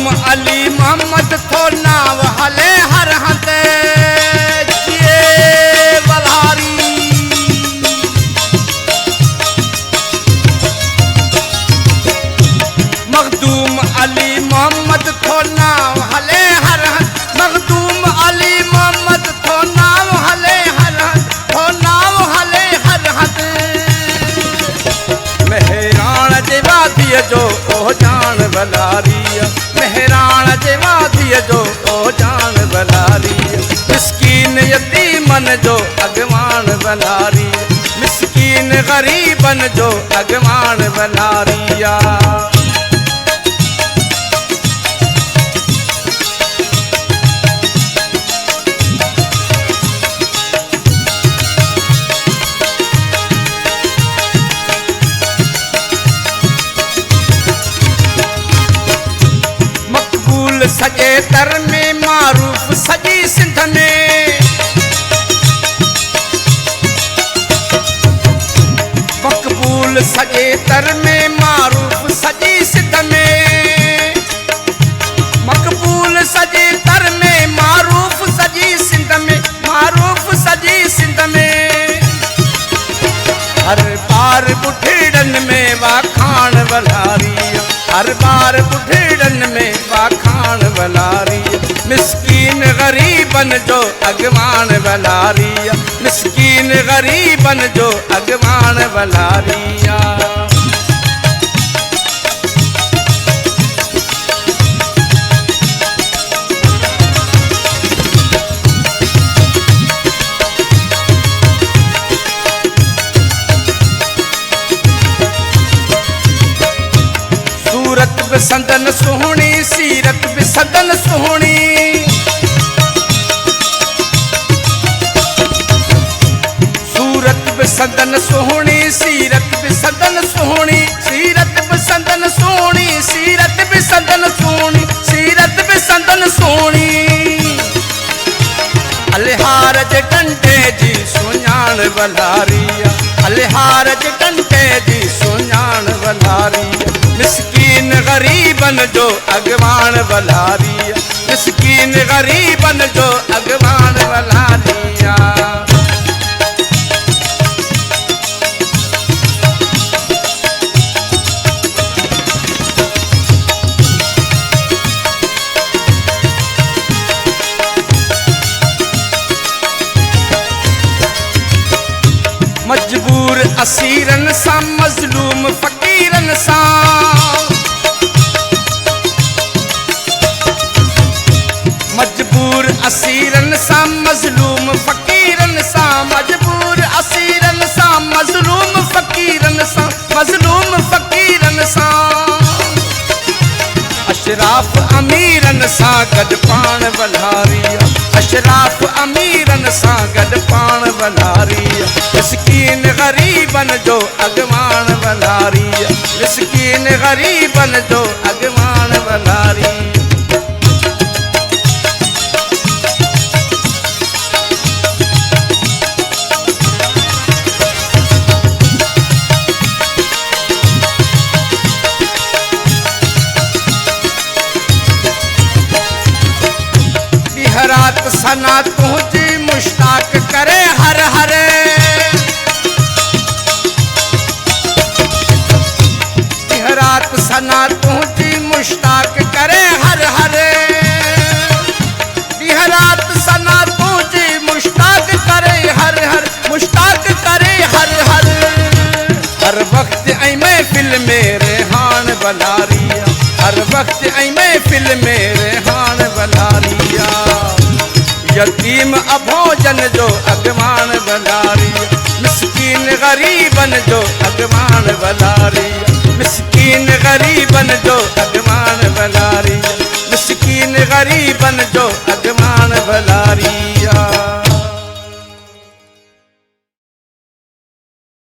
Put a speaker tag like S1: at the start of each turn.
S1: मखदूम अली मोहम्मद थो नाव हले हर हंदे जिए बल्हारी। मखदूम अली मोहम्मद थो नाव हले हर हंद, मखदूम अली मोहम्मद थो नाव हले हर हंद, थो नाव हले हर हंद। मेहरान जे वादीअ जो ओ जान बलारी, मेहरान जे वादीअ जो ओ जान बलारी। मिस्कीन यतीमन जो अगवान बलारी, मिस्कीन गरीबन जो अगवान बलारिया। सजे तर में मारूफ सजी सिंध में, मकबूल सजे तर में मारूफ सजी सिंध में, मकबूल सजे तर में मारूफ सजी सिंध में, मारूफ सजी सिंध में। हर बार बुढ़ेड़न में वाखान बल्हारी, हर बार बुढ़ेड़न में वाखान बल्हारी। मिस्कीन गरीबन जो अगवान बल्हारी, मिस्कीन गरीबन जो अगवान बल्हारिया। सूरत भी संदन सुहणी, सीरत भी संदन सुहणी, सूरत भी संदन सुहणी, सीरत भी संदन सुहणी, सीरत भी संदन सुहणी, सीरत भी संदन सुहणी, सीरत भी संदन सुहणी। अलिहार जे डंडे जी सुञाण बल्हारी, अलिहार जे डंडे जी सुञाण बल्हारी। मिस्कीन गरीबन जो अगवान बल्हारी, मिस्कीन गरीबन जो अगवान बल्हारिया। मजबूर असीरन सा मजलूम फकीरन सा, मजबूर असीरन सा मजलूम फकीरन सा, मजबूर असीरन सा मजलूम फकीरन सा, मजलूम फकीरन सा। अशराफ अमीरन सा गड पान बल्हारी, अशराफ अमीरन सा गड पान बल्हारी। मिस्कीन गरीबन जो अगवान बल्हारी, मिस्कीन गरीबन जो अगवान बल्हारी। रात सना तुझी मुश्ताक करे हर हर, रात सना तुझी मुश्ताक करे हर हर, रात सना तुझी मुश्ताक करे हर हर, मुश्ताक करे हर हर। हर वक्त ऐ महफिल में रेहान बल्हारिया, हर वक्त ऐ महफिल में रेहान बल्हारिया। यतीम अभोजन जो अगवान बल्हारी, मिस्कीन गरीबन जो अगवान बल्हारी, मिस्कीन गरीबन जो अगवान बल्हारी, मिस्कीन गरीबन जो